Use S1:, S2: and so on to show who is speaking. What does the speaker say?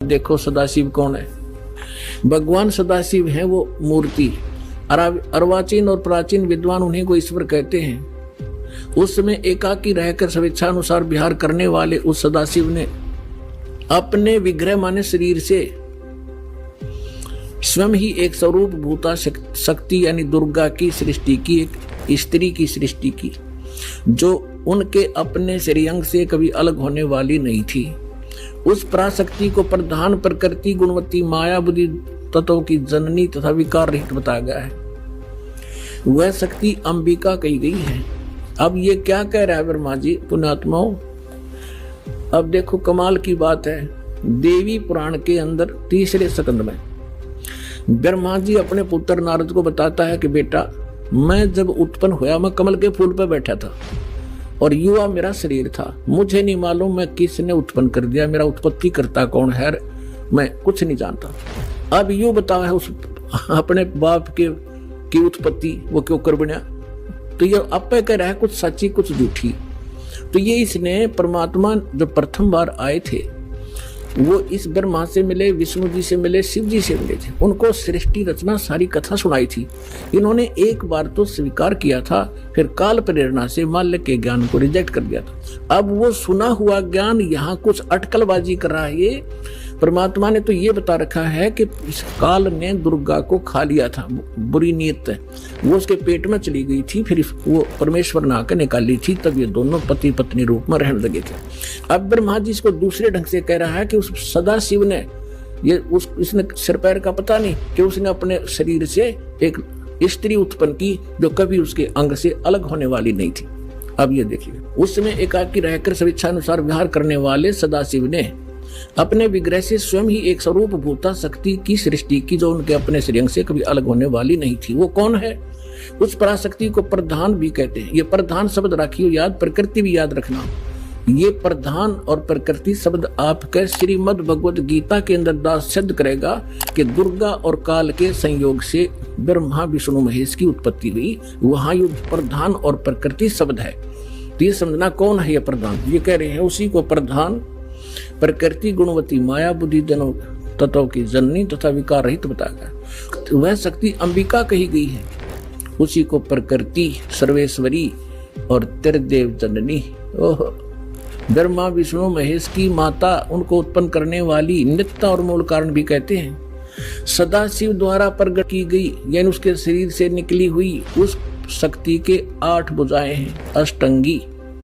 S1: देखो सदाशिव कौन है। भगवान सदाशिव है वो मूर्ति। अर्वाचीन और प्राचीन विद्वान उन्हीं को ईश्वर कहते हैं। उस समय एकाकी रहकर स्वेच्छानुसार विहार करने वाले उस सदाशिव ने अपने विग्रह माने शरीर से स्वयं ही एक स्वरूप भूता शक्ति यानी दुर्गा की सृष्टि की, एक स्त्री की सृष्टि की, जो उनके अपने श्रेयंग से कभी अलग होने वाली नहीं थी। उस पराशक्ति को प्रधान प्रकृति गुणवती माया बुद्धि तत्वों की जननी तथा विकार रहित बताया गया है। वह शक्ति अंबिका कही गई है। अब ये क्या कह रहा है ब्रह्मा जी पुण्यात्माओं। अब देखो कमाल की बात है, देवी पुराण के अंदर तीसरे स्कंद में ब्रह्मा जी अपने पुत्र नारद को बताता है कि बेटा, मैं जब उत्पन्न हुआ मैं कमल के फूल पर बैठा था और युवा मेरा शरीर था। मुझे नहीं मालूम मैं किसने उत्पन्न कर दिया, मेरा उत्पत्ति करता कौन है, मैं कुछ नहीं जानता। अब यूं बताओ है उस अपने बाप की उत्पत्ति वो क्यों कर बना। तो ये आप कह रहा है कुछ सच्ची कुछ झूठी। तो ये इसने परमात्मा जो प्रथम बार आए थे वो इस ब्रह्मा से मिले, विष्णु जी से मिले, शिव जी से मिले थे। उनको सृष्टि रचना सारी कथा सुनाई थी। इन्होंने एक बार तो स्वीकार किया था, फिर काल प्रेरणा से माल्य के ज्ञान को रिजेक्ट कर दिया था। अब वो सुना हुआ ज्ञान यहाँ कुछ अटकलबाजी कर रहा है। ये परमात्मा ने तो ये बता रखा है कि इस काल ने दुर्गा को खा लिया था, बुरी नीयत है, वो उसके पेट में चली गई थी, फिर वो परमेश्वर ने आकर निकाली थी, तब ये दोनों पति पत्नी रूप में रहने लगे थे। अब ब्रह्मा जी इसको दूसरे ढंग से कह रहा है कि उस सदाशिव ने इसने सिर पैर का पता नहीं कि उसने अपने शरीर से एक स्त्री उत्पन्न की जो कभी उसके अंग से अलग होने वाली नहीं थी। अब ये देखिए, उस समय एकाकी रहकर स्वेच्छानुसार विहार करने वाले सदाशिव ने अपने विग्रह से स्वयं ही एक स्वरूप भूता शक्ति की सृष्टि की जो उनके अपने श्रेयंग से कभी अलग होने वाली नहीं थी। वो कौन है? उस पराशक्ति को प्रधान भी कहते हैं। ये प्रधान शब्द रखियो याद, प्रकृति भी याद रखना। ये प्रधान और प्रकृति शब्द आपके श्रीमद् भगवद गीता के अंदर दास सिद्ध करेगा कि दुर्गा और काल के संयोग से ब्रह्मा विष्णु महेश की उत्पत्ति हुई। वहां ये प्रधान और प्रकृति शब्द है। तो ये समझना कौन है ये प्रधान। ये कह रहे हैं उसी को प्रधान प्रकृति गुणवती माया बुद्धि दोनों तत्वों की जननी तथा विकार रहित बताया। तो वह शक्ति अंबिका कही गई है। उसी को प्रकृति सर्वेश्वरी और त्रिदेव जननी, ब्रह्मा विष्णु महेश की माता, उनको उत्पन्न करने वाली नित्य और मूल कारण भी कहते हैं। सदाशिव द्वारा प्रकट की गई यानी उसके शरीर से निकली हुई उस शक्ति के 8 भुजाएं हैं, अष्टंगी।